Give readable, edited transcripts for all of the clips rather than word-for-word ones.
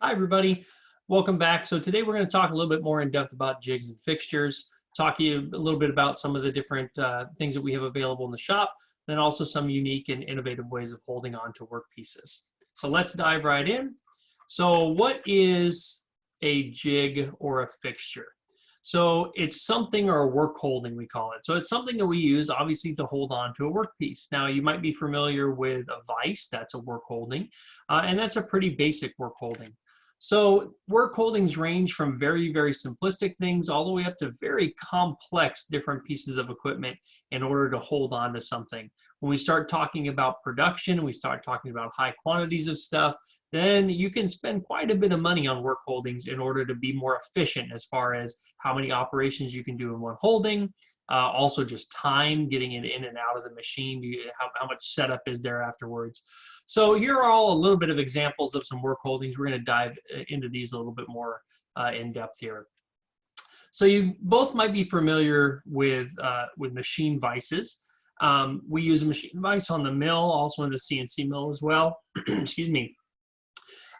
Hi, everybody. Welcome back. So today we're going to talk a little bit more in depth about jigs and fixtures, talk to you a little bit about some of the different things that we have available in the shop, and also some unique and innovative ways of holding on to work pieces. So let's dive right in. So what is a jig or a fixture? So it's something, or a work holding, we call it. So it's something that we use obviously to hold on to a workpiece. Now you might be familiar with a vise, that's a work holding, and that's a pretty basic work holding. So work holdings range from very, very simplistic things all the way up to very complex different pieces of equipment in order to hold on to something. When we start talking about production, we start talking about high quantities of stuff, then you can spend quite a bit of money on work holdings in order to be more efficient as far as how many operations you can do in one holding. Also just time getting it in and out of the machine, how much setup is there afterwards. So here are all a little bit of examples of some work holdings. We're going to dive into these a little bit more in depth here. So you both might be familiar with machine vices. We use a machine vice on the mill, also in the CNC mill as well. Excuse me.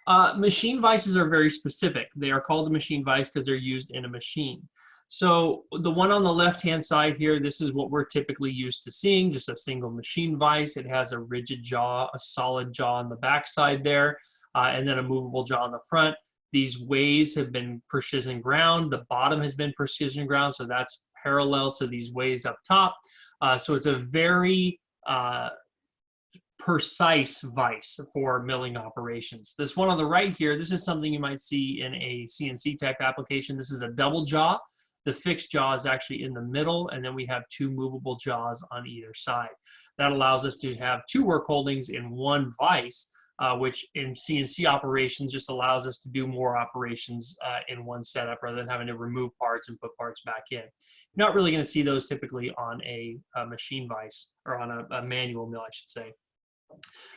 Machine vices are very specific. They are called a machine vice because they're used in a machine. So the one on the left-hand side here, this is what we're typically used to seeing, just a single machine vise. It has a rigid jaw, a solid jaw on the back side there, and then a movable jaw on the front. These ways have been precision ground. The bottom has been precision ground, so that's parallel to these ways up top. So it's a very precise vise for milling operations. This one on the right here, this is something you might see in a CNC type application. This is a double jaw. The fixed jaw is actually in the middle, and then we have two movable jaws on either side. That allows us to have two work holdings in one vise, which in CNC operations just allows us to do more operations in one setup rather than having to remove parts and put parts back in. You're not really going to see those typically on a machine vise, or on a manual mill, I should say.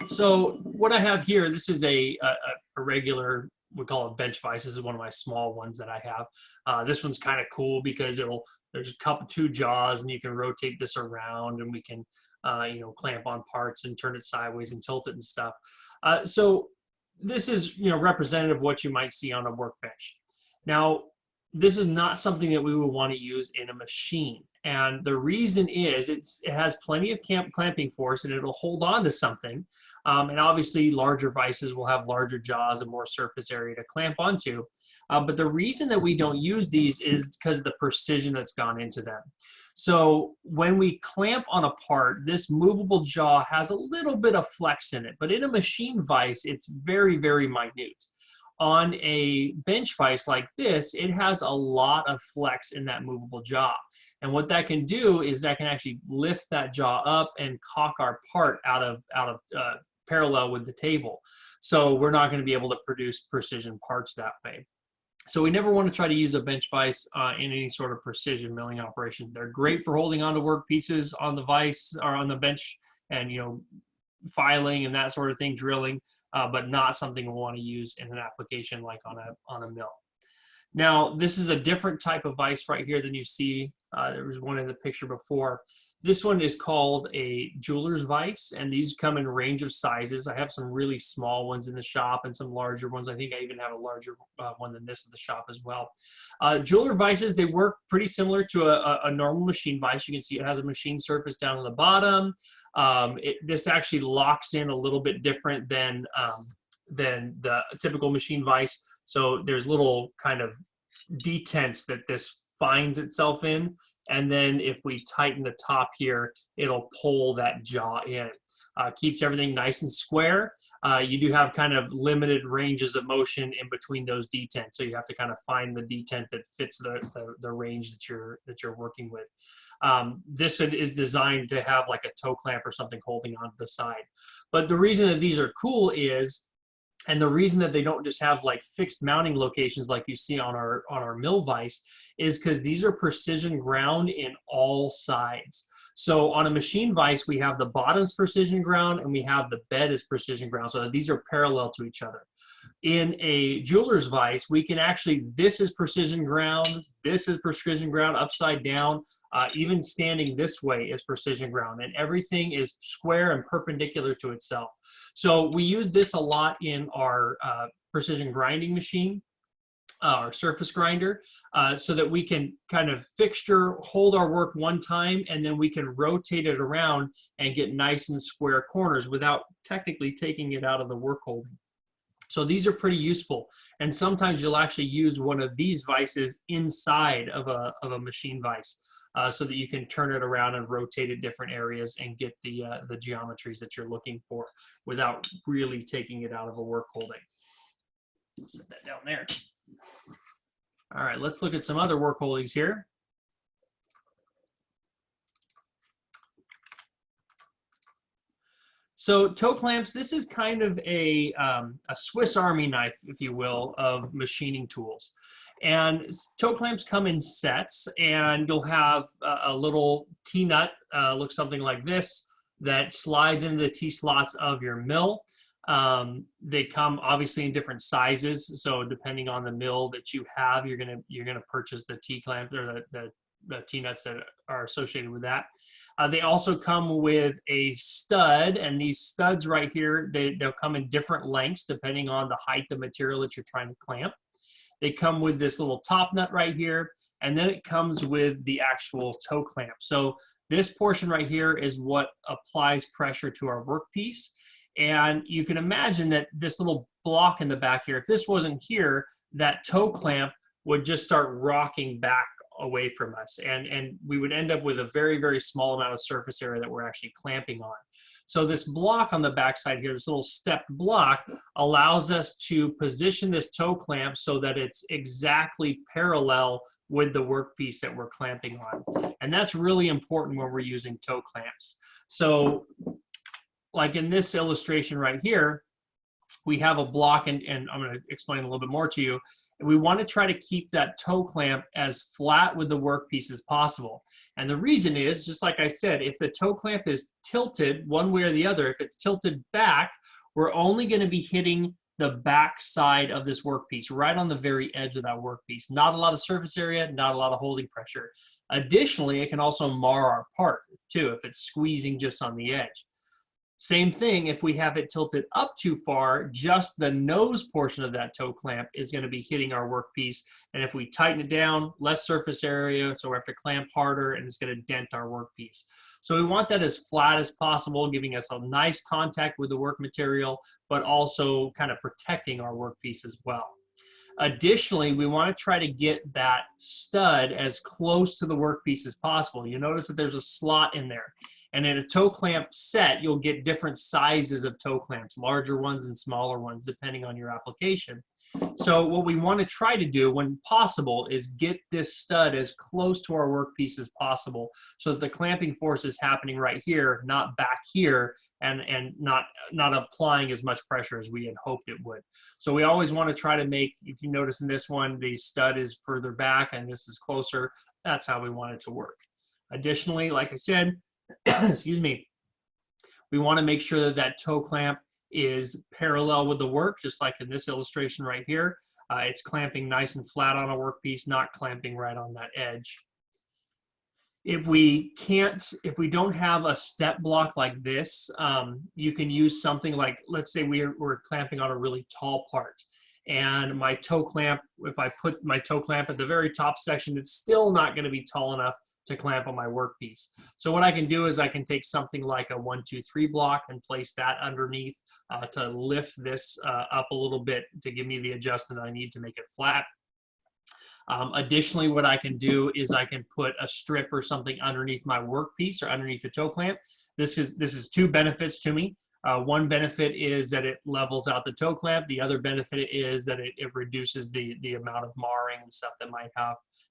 So what I have here, this is a regular, we call it bench vise. This is one of my small ones that I have. This one's kind of cool because there's two jaws, and you can rotate this around, and we can clamp on parts and turn it sideways and tilt it and stuff. So this is representative of what you might see on a workbench. Now, this is not something that we would want to use in a machine. And the reason is it has plenty of clamping force, and it'll hold on to something. And obviously larger vices will have larger jaws and more surface area to clamp onto. But the reason that we don't use these is because of the precision that's gone into them. So when we clamp on a part, this movable jaw has a little bit of flex in it, but in a machine vise, it's very, very minute. On a bench vise like this, it has a lot of flex in that movable jaw. And what that can do is that can actually lift that jaw up and cock our part out of parallel with the table. So we're not going to be able to produce precision parts that way. So we never want to try to use a bench vise in any sort of precision milling operation. They're great for holding onto work pieces on the vise or on the bench, and filing and that sort of thing, drilling, but not something we want to use in an application like on a mill. Now, this is a different type of vise right here than you see. There was one in the picture before. This one is called a jeweler's vise, and these come in a range of sizes. I have some really small ones in the shop and some larger ones. I think I even have a larger one than this in the shop as well. Jeweler vices, they work pretty similar to a normal machine vise. You can see it has a machine surface down on the bottom. This actually locks in a little bit different than the typical machine vise. So there's little kind of detents that this finds itself in. And then if we tighten the top here, it'll pull that jaw in. Keeps everything nice and square. You do have kind of limited ranges of motion in between those detents, so you have to kind of find the detent that fits the range that you're working with. This is designed to have like a toe clamp or something holding onto the side. But the reason that these are cool is, and the reason that they don't just have like fixed mounting locations like you see on our mill vise, is because these are precision ground in all sides. So on a machine vise, we have the bottom's precision ground and we have the bed is precision ground. So these are parallel to each other. In a jeweler's vise, we can actually, this is precision ground, this is precision ground upside down, even standing this way is precision ground, and everything is square and perpendicular to itself. So we use this a lot in our precision grinding machine or surface grinder, so that we can kind of hold our work one time, and then we can rotate it around and get nice and square corners without technically taking it out of the work holding. So these are pretty useful. And sometimes you'll actually use one of these vices inside of a machine vise, so that you can turn it around and rotate it different areas and get the geometries that you're looking for without really taking it out of a work holding. Set that down there. All right, let's look at some other work holdings here. So toe clamps, this is kind of a Swiss Army knife, if you will, of machining tools. And toe clamps come in sets, and you'll have a little T-nut, looks something like this, that slides into the T-slots of your mill. They come obviously in different sizes, so depending on the mill that you have, you're gonna purchase the T-clamp or the T-nuts that are associated with that. They also come with a stud, and these studs right here, they'll come in different lengths depending on the height of material that you're trying to clamp. They come with this little top nut right here, and then it comes with the actual toe clamp. So this portion right here is what applies pressure to our workpiece. And you can imagine that this little block in the back here, if this wasn't here, that toe clamp would just start rocking back away from us. And we would end up with a very, very small amount of surface area that we're actually clamping on. So this block on the back side here, this little stepped block, allows us to position this toe clamp so that it's exactly parallel with the workpiece that we're clamping on. And that's really important when we're using toe clamps. So like in this illustration right here, we have a block, and I'm going to explain a little bit more to you. We want to try to keep that toe clamp as flat with the workpiece as possible. And the reason is, just like I said, if the toe clamp is tilted one way or the other, if it's tilted back, we're only going to be hitting the back side of this workpiece, right on the very edge of that workpiece. Not a lot of surface area, not a lot of holding pressure. Additionally, it can also mar our part too if it's squeezing just on the edge. Same thing, if we have it tilted up too far, just the nose portion of that toe clamp is going to be hitting our workpiece. And if we tighten it down, less surface area, so we have to clamp harder, and it's going to dent our workpiece. So we want that as flat as possible, giving us a nice contact with the work material, but also kind of protecting our workpiece as well. Additionally, we want to try to get that stud as close to the workpiece as possible. You notice that there's a slot in there. And in a toe clamp set, you'll get different sizes of toe clamps, larger ones and smaller ones, depending on your application. So what we want to try to do when possible is get this stud as close to our workpiece as possible, so that the clamping force is happening right here, not back here, and not applying as much pressure as we had hoped it would. So we always want to try to make, if you notice in this one, the stud is further back and this is closer. That's how we want it to work. Additionally, like I said, excuse me, we want to make sure that that toe clamp is parallel with the work, just like in this illustration right here. It's clamping nice and flat on a workpiece, not clamping right on that edge. If we don't have a step block like this, you can use something like, let's say we're clamping on a really tall part, and my toe clamp, if I put my toe clamp at the very top section, it's still not going to be tall enough to clamp on my workpiece. So what I can do is I can take something like a 1, 2, 3 block and place that underneath to lift this up a little bit to give me the adjustment I need to make it flat. Additionally, what I can do is I can put a strip or something underneath my workpiece or underneath the toe clamp. This is two benefits to me. One benefit is that it levels out the toe clamp. The other benefit is that it reduces the amount of marring and stuff that might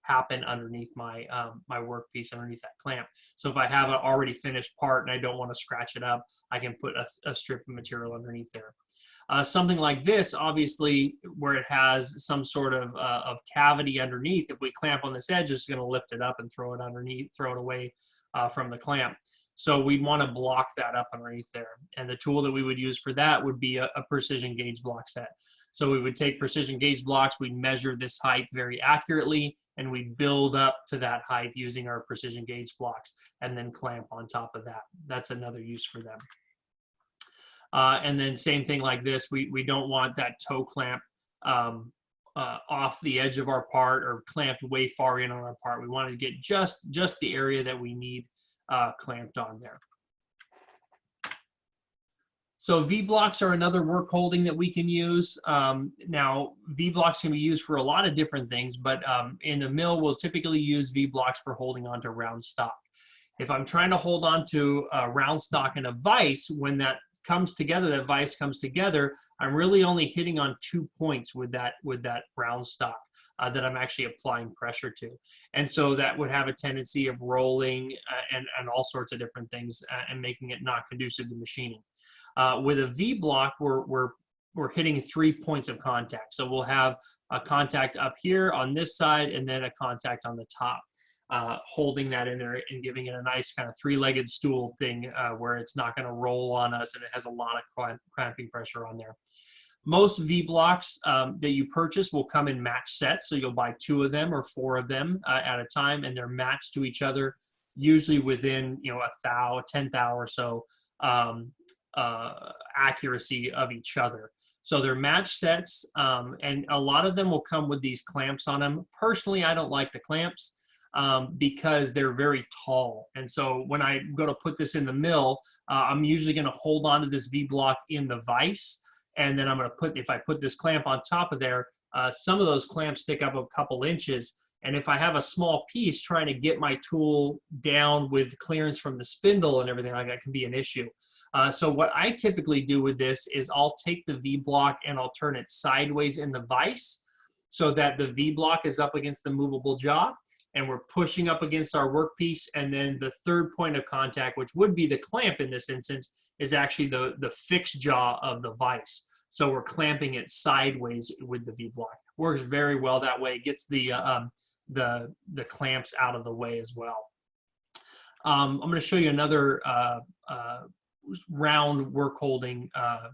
happen underneath my my workpiece, underneath that clamp. So if I have an already finished part and I don't want to scratch it up, I can put a strip of material underneath there. Something like this, obviously, where it has some sort of cavity underneath, if we clamp on this edge, it's going to lift it up and throw it underneath, throw it away from the clamp. So we'd want to block that up underneath there. And the tool that we would use for that would be a precision gauge block set. So we would take precision gauge blocks, we'd measure this height very accurately, and we'd build up to that height using our precision gauge blocks, and then clamp on top of that. That's another use for them. And then same thing like this, we don't want that toe clamp off the edge of our part or clamped way far in on our part. We wanted to get just the area that we need clamped on there. So V-blocks are another work holding that we can use. Now, V-blocks can be used for a lot of different things, but in the mill, we'll typically use V-blocks for holding onto round stock. If I'm trying to hold on to a round stock in a vise, when that comes together, that vise comes together, I'm really only hitting on 2 points with that round stock that I'm actually applying pressure to. And so that would have a tendency of rolling and all sorts of different things and making it not conducive to machining. With a V-block, we're hitting 3 points of contact. So we'll have a contact up here on this side and then a contact on the top, holding that in there and giving it a nice kind of three-legged stool thing where it's not going to roll on us and it has a lot of cramping pressure on there. Most V-blocks that you purchase will come in match sets. So you'll buy 2 of them or 4 of them at a time, and they're matched to each other, usually within, you know, a thou, 10 thou or so accuracy of each other. So they're match sets, and a lot of them will come with these clamps on them. Personally, I don't like the clamps because they're very tall. And so when I go to put this in the mill, I'm usually going to hold on to this V-block in the vise. And then I'm going to put, if I put this clamp on top of there, some of those clamps stick up a couple inches. And if I have a small piece trying to get my tool down with clearance from the spindle and everything like that can be an issue. So what I typically do with this is I'll take the V-block and I'll turn it sideways in the vise so that the V-block is up against the movable jaw and we're pushing up against our workpiece. And then the third point of contact, which would be the clamp in this instance, is actually the fixed jaw of the vise. So we're clamping it sideways with the V-block. Works very well that way. It gets the clamps out of the way as well. I'm going to show you another round work holding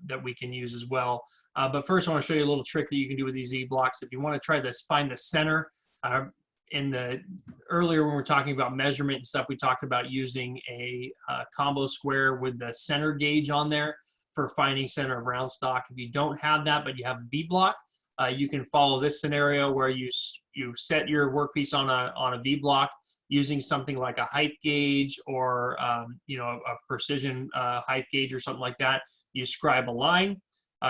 that we can use as well. But first I want to show you a little trick that you can do with these V-blocks. If you want to try this, find the center. Earlier when we were talking about measurement and stuff, we talked about using a combo square with the center gauge on there for finding center of round stock. If you don't have that, but you have a V-block, you can follow this scenario where you set your workpiece on a V-block using something like a height gauge or you know, a precision height gauge or something like that. You scribe a line,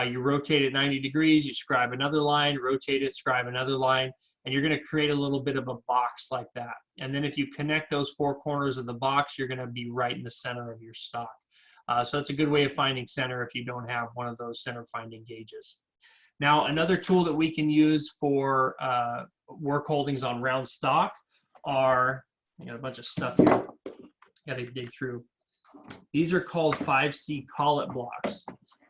you rotate it 90 degrees, you scribe another line, rotate it, scribe another line, and you're going to create a little bit of a box like that. And then if you connect those 4 corners of the box, you're going to be right in the center of your stock. So it's a good way of finding center if you don't have one of those center finding gauges. Now, another tool that we can use for work holdings on round stock are, I got a bunch of stuff here, got to dig through. These are called 5C collet blocks.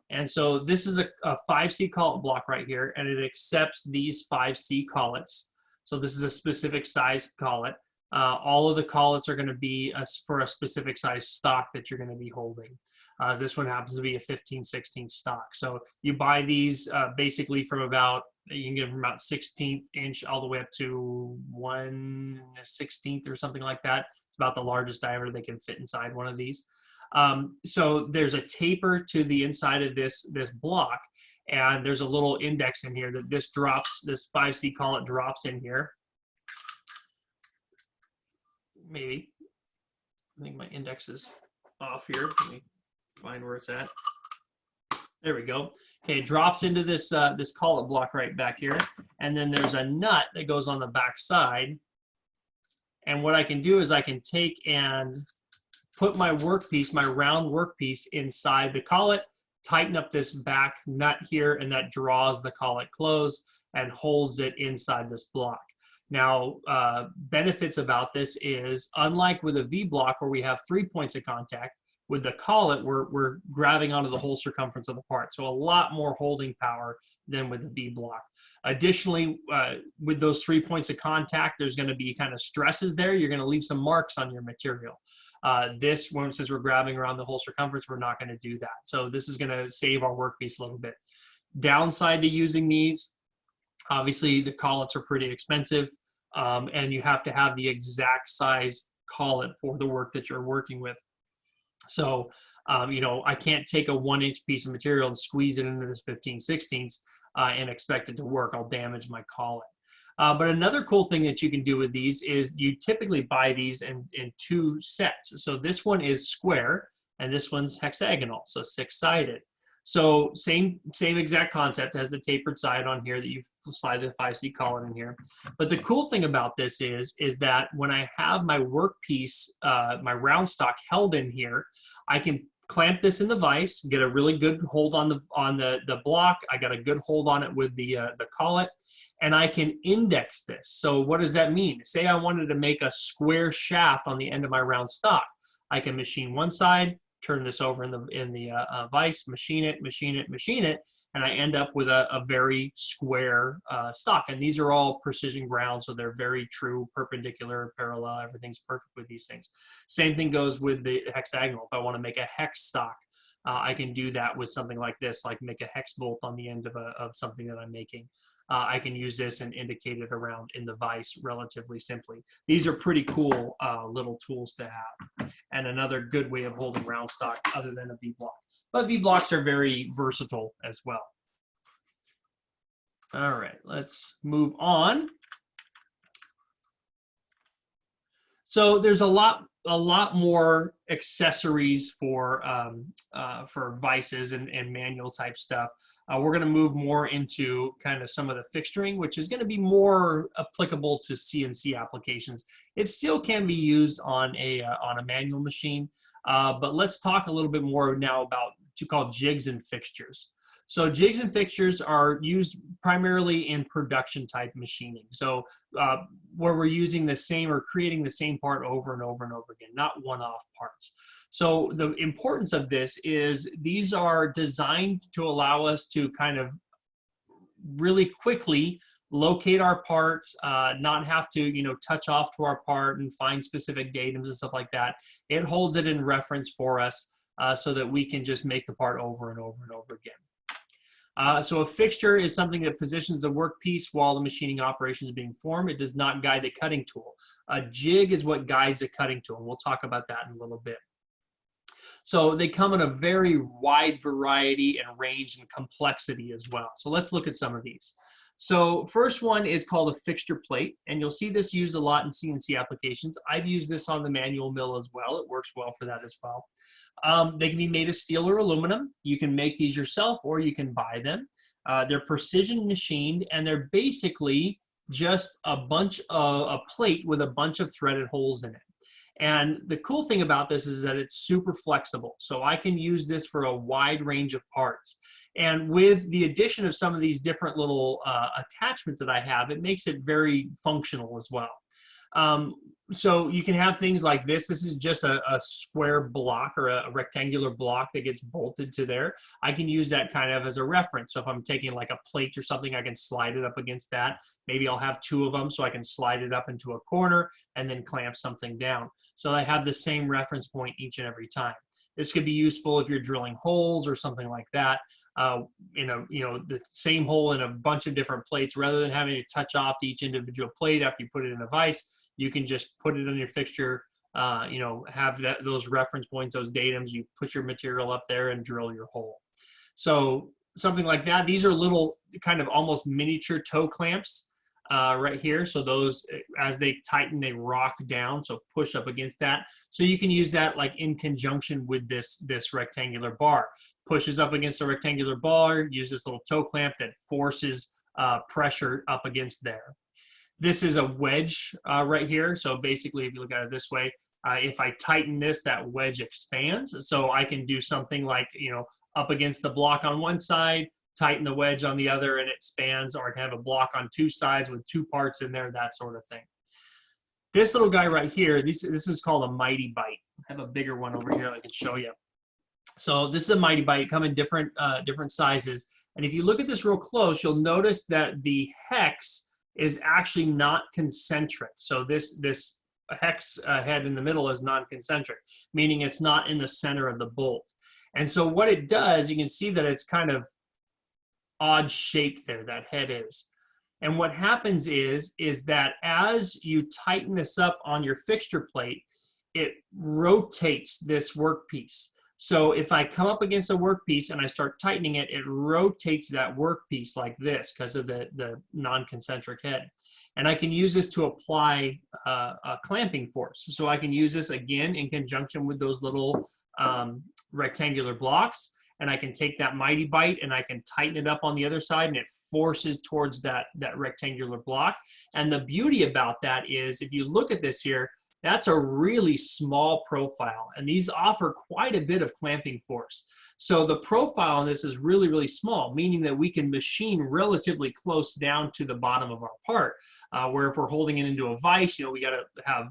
And so this is a 5C collet block right here, and it accepts these 5C collets. So this is a specific size collet. All of the collets are going to be for a specific size stock that you're going to be holding. This one happens to be a 15/16 stock. So you buy these basically from about, you can get from about 16th inch all the way up to 1/16 or something like that. It's about the largest diameter they can fit inside one of these. So there's a taper to the inside of this block, and there's a little index in here that this 5C collet drops in here. Maybe, I think my index is off here. Let me find where it's at. There we go. Okay, it drops into this this collet block right back here, and then there's a nut that goes on the back side. And what I can do is I can take and put my workpiece, my round workpiece, inside the collet, tighten up this back nut here, and that draws the collet closed and holds it inside this block. Now, benefits about this is, unlike with a V-block where we have 3 points of contact, with the collet, we're grabbing onto the whole circumference of the part. So a lot more holding power than with the V-block. Additionally, with those 3 points of contact, there's going to be kind of stresses there. You're going to leave some marks on your material. This one, since we're grabbing around the whole circumference, we're not going to do that. So this is going to save our workpiece a little bit. Downside to using these, obviously the collets are pretty expensive, and you have to have the exact size collet for the work that you're working with. So You know, I can't take a 1-inch piece of material and squeeze it into this 15/16 and expect it to work. I'll damage my collet. But another cool thing that you can do with these is you typically buy these in 2 sets. So this one is square and this one's hexagonal, so 6-sided. So same exact concept, has the tapered side on here that you slide the 5C collet in here. But the cool thing about this is that when I have my workpiece, my round stock held in here, I can clamp this in the vise, get a really good hold on the block. I got a good hold on it with the collet, and I can index this. So what does that mean? Say I wanted to make a square shaft on the end of my round stock. I can machine one side, turn this over in the vise, machine it, and I end up with a very square stock. And these are all precision ground, so they're very true, perpendicular, parallel, everything's perfect with these things. Same thing goes with the hexagonal. If I want to make a hex stock, I can do that with something like this, like make a hex bolt on the end of something that I'm making. I can use this and indicate it around in the vise relatively simply. These are pretty cool little tools to have, and another good way of holding round stock other than a V-block. But V-blocks are very versatile as well. All right, let's move on. So there's a lot more accessories for vices and manual type stuff. We're going to move more into kind of some of the fixturing, which is going to be more applicable to CNC applications. It still can be used on a manual machine, but let's talk a little bit more now about what you call jigs and fixtures. So jigs and fixtures are used primarily in production type machining. So where we're using the same or creating the same part over and over and over again, not one-off parts. So the importance of this is these are designed to allow us to kind of really quickly locate our parts, not have to, you know, touch off to our part and find specific datums and stuff like that. It holds it in reference for us so that we can just make the part over and over and over again. So a fixture is something that positions the workpiece while the machining operation is being performed. It does not guide the cutting tool. A jig is what guides the cutting tool, and we'll talk about that in a little bit. So they come in a very wide variety and range and complexity as well. So let's look at some of these. So first one is called a fixture plate, and you'll see this used a lot in CNC applications. I've used this on the manual mill as well. It works well for that as well. They can be made of steel or aluminum. You can make these yourself or you can buy them. They're precision machined, and they're basically just a plate with a bunch of threaded holes in it. And the cool thing about this is that it's super flexible. So I can use this for a wide range of parts. And with the addition of some of these different little attachments that I have, it makes it very functional as well. So you can have things like this. This is just a square block or a rectangular block that gets bolted to there. I can use that kind of as a reference. So if I'm taking like a plate or something, I can slide it up against that. Maybe I'll have 2 of them so I can slide it up into a corner and then clamp something down. So I have the same reference point each and every time. This could be useful if you're drilling holes or something like that. The same hole in a bunch of different plates, rather than having to touch off to each individual plate after you put it in a vise, you can just put it on your fixture, have those reference points, those datums, you put your material up there and drill your hole. So something like that. These are little kind of almost miniature toe clamps right here. So those, as they tighten, they rock down, so push up against that. So you can use that like in conjunction with this rectangular bar. Pushes up against the rectangular bar, use this little toe clamp that forces pressure up against there. This is a wedge right here. So basically, if you look at it this way, if I tighten this, that wedge expands. So I can do something like, up against the block on one side, tighten the wedge on the other, and it expands, or I can have a block on 2 sides with 2 parts in there, that sort of thing. This little guy right here, this is called a Mighty Bite. I have a bigger one over here I can show you. So this is a Mighty Bite, come in different sizes. And if you look at this real close, you'll notice that the hex is actually not concentric. So this hex head in the middle is non-concentric, meaning it's not in the center of the bolt. And so what it does, you can see that it's kind of odd shaped there, that head is. And what happens is that as you tighten this up on your fixture plate, it rotates this workpiece. So if I come up against a workpiece and I start tightening it, it rotates that workpiece like this because of the non-concentric head. And I can use this to apply a clamping force. So I can use this again in conjunction with those little rectangular blocks. And I can take that Mighty Bite and I can tighten it up on the other side, and it forces towards that rectangular block. And the beauty about that is, if you look at this here, that's a really small profile, and these offer quite a bit of clamping force. So the profile on this is really, really small, meaning that we can machine relatively close down to the bottom of our part, where if we're holding it into a vise, we got to have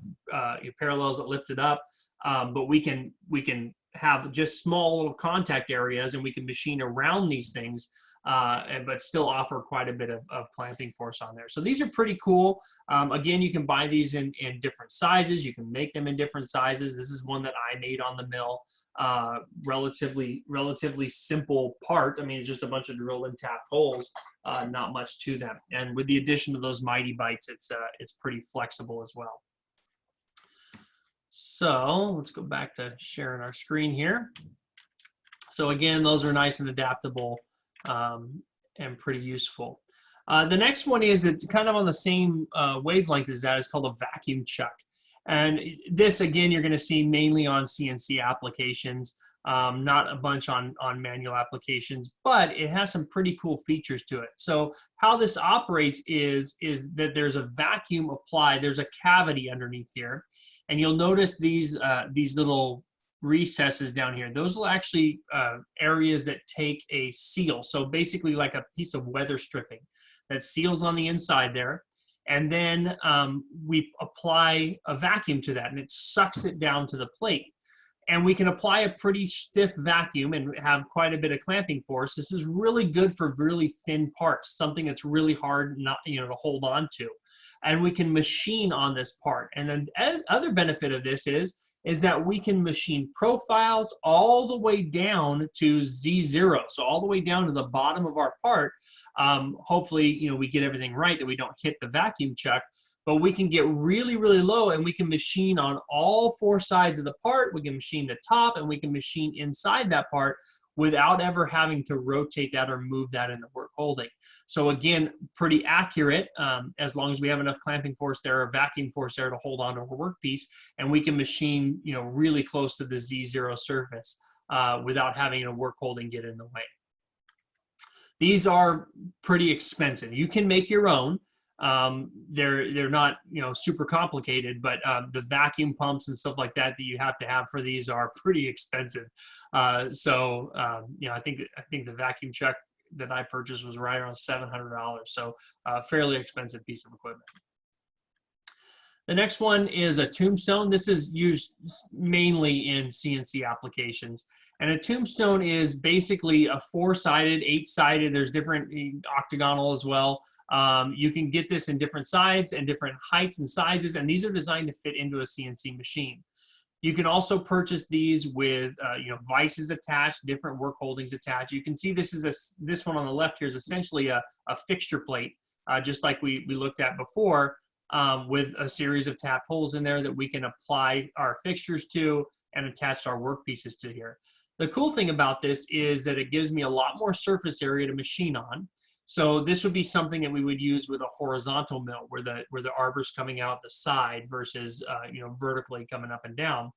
parallels that lift it up, but we can have just small little contact areas, and we can machine around these things, but still offer quite a bit of clamping force on there. So these are pretty cool. Again, you can buy these in different sizes. You can make them in different sizes. This is one that I made on the mill. Relatively simple part. I mean, it's just a bunch of drilled and tapped holes, not much to them. And with the addition of those Mighty Bites, it's pretty flexible as well. So let's go back to sharing our screen here. So again, those are nice and adaptable and pretty useful. The next one is that's kind of on the same wavelength as that. Is called a vacuum chuck. And this, again, you're going to see mainly on CNC applications, not a bunch on manual applications, but it has some pretty cool features to it. So how this operates is that there's a vacuum applied. There's a cavity underneath here. And you'll notice these little recesses down here. Those will actually areas that take a seal. So basically like a piece of weather stripping that seals on the inside there. And then we apply a vacuum to that, and it sucks it down to the plate. And we can apply a pretty stiff vacuum and have quite a bit of clamping force. This is really good for really thin parts, something that's really hard not to hold on to. And we can machine on this part. And then other benefit of this is that we can machine profiles all the way down to Z0, so all the way down to the bottom of our part. Hopefully, we get everything right, that we don't hit the vacuum chuck, but we can get really, really low, and we can machine on all four sides of the part. We can machine the top, and we can machine inside that part without ever having to rotate that or move that into work holding. So again, pretty accurate, as long as we have enough clamping force there or vacuum force there to hold on to a workpiece, and we can machine, really close to the Z0 surface without having a work holding get in the way. These are pretty expensive. You can make your own. They're not super complicated, but the vacuum pumps and stuff like that you have to have for these are pretty expensive. I think the vacuum chuck that I purchased was right around $700, so fairly expensive piece of equipment. The next one is a tombstone. This is used mainly in CNC applications. And a tombstone is basically a 4-sided, 8-sided, there's different octagonal as well. You can get this in different sides and different heights and sizes, and these are designed to fit into a CNC machine. You can also purchase these with vices attached, different work holdings attached. You can see this one on the left here is essentially a fixture plate, just like we looked at before, with a series of tap holes in there that we can apply our fixtures to and attach our workpieces to here. The cool thing about this is that it gives me a lot more surface area to machine on. So this would be something that we would use with a horizontal mill, where the arbor's coming out the side versus vertically coming up and down.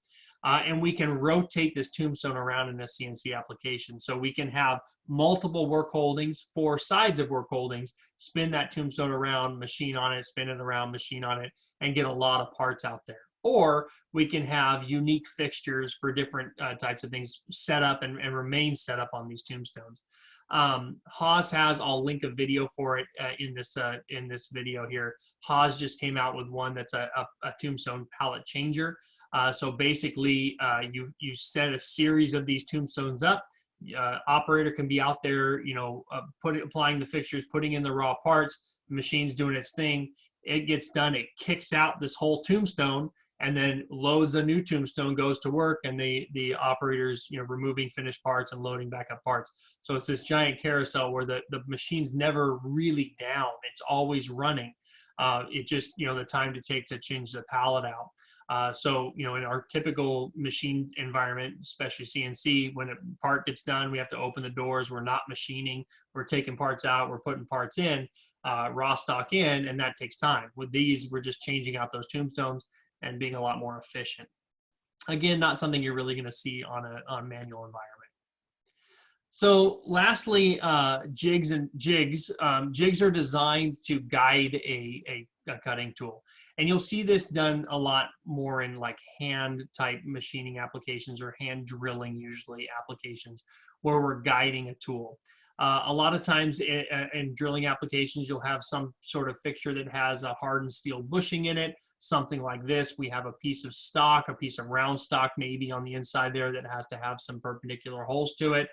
And we can rotate this tombstone around in a CNC application. So we can have multiple work holdings, 4 sides of work holdings, spin that tombstone around, machine on it, spin it around, machine on it, and get a lot of parts out there. Or we can have unique fixtures for different types of things set up and remain set up on these tombstones. Haas has, I'll link a video for it in this video here. Haas just came out with one that's a tombstone pallet changer. So basically, you set a series of these tombstones up. Operator can be out there, applying the fixtures, putting in the raw parts. The machine's doing its thing. It gets done. It kicks out this whole tombstone, and then loads a new tombstone, goes to work, and the operator's removing finished parts and loading back up parts. So it's this giant carousel where the machine's never really down. It's always running. It just, the time to take to change the pallet out. So, you know, in our typical machine environment, especially CNC, when a part gets done, we have to open the doors. We're not machining. We're taking parts out. We're putting parts in, raw stock in, and that takes time. With these, we're just changing out those tombstones and being a lot more efficient. Again, not something you're really going to see on a manual environment. So lastly, jigs and jigs. Jigs are designed to guide a cutting tool. And you'll see this done a lot more in like hand type machining applications or hand drilling usually applications where we're guiding a tool. A lot of times in drilling applications, you'll have some sort of fixture that has a hardened steel bushing in it, something like this. We have a piece of stock, a piece of round stock maybe on the inside there that has to have some perpendicular holes to it.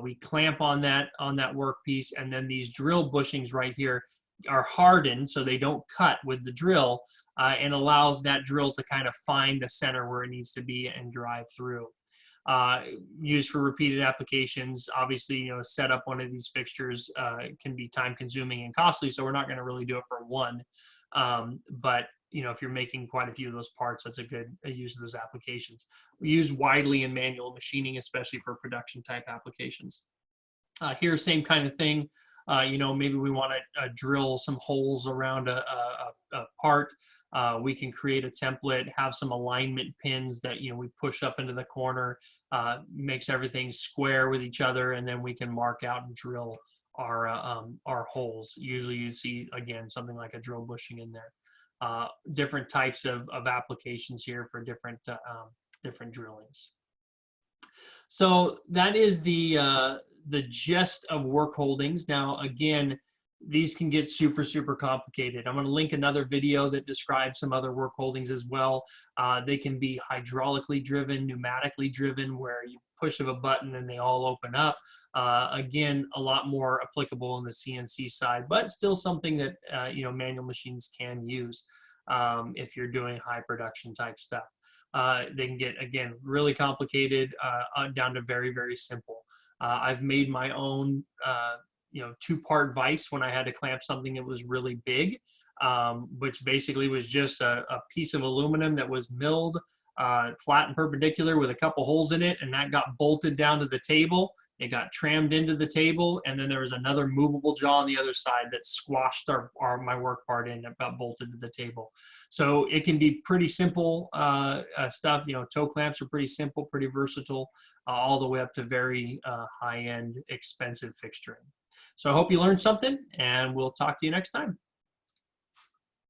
We clamp on that workpiece, and then these drill bushings right here are hardened so they don't cut with the drill and allow that drill to kind of find the center where it needs to be and drive through. Used for repeated applications. Obviously, you know, set up one of these fixtures can be time consuming and costly, so we're not going to really do it for one. But you know, if you're making quite a few of those parts, that's a good use of those applications. We use widely in manual machining, especially for production type applications. Here, same kind of thing. You know, maybe we want to drill some holes around a part. We can create a template, have some alignment pins that, you know, we push up into the corner, makes everything square with each other, and then we can mark out and drill our holes. Usually you see, again, something like a drill bushing in there. Different types of applications here for different drillings. So that is the gist of work holdings. Now, again, these can get super complicated. I'm going to link another video that describes some other work holdings as well. They can be hydraulically driven, pneumatically driven, where you push of a button and they all open up. Again, a lot more applicable in the CNC side, but still something that you know, manual machines can use if you're doing high production type stuff. They can get, again, really complicated down to very simple. I've made my own you know, two-part vise when I had to clamp something that was really big, which basically was just a piece of aluminum that was milled flat and perpendicular with a couple holes in it, and that got bolted down to the table. It got trammed into the table, and then there was another movable jaw on the other side that squashed my work part in that got bolted to the table. So it can be pretty simple stuff. You know, toe clamps are pretty simple, pretty versatile, all the way up to very high-end, expensive fixturing. So I hope you learned something, and we'll talk to you next time.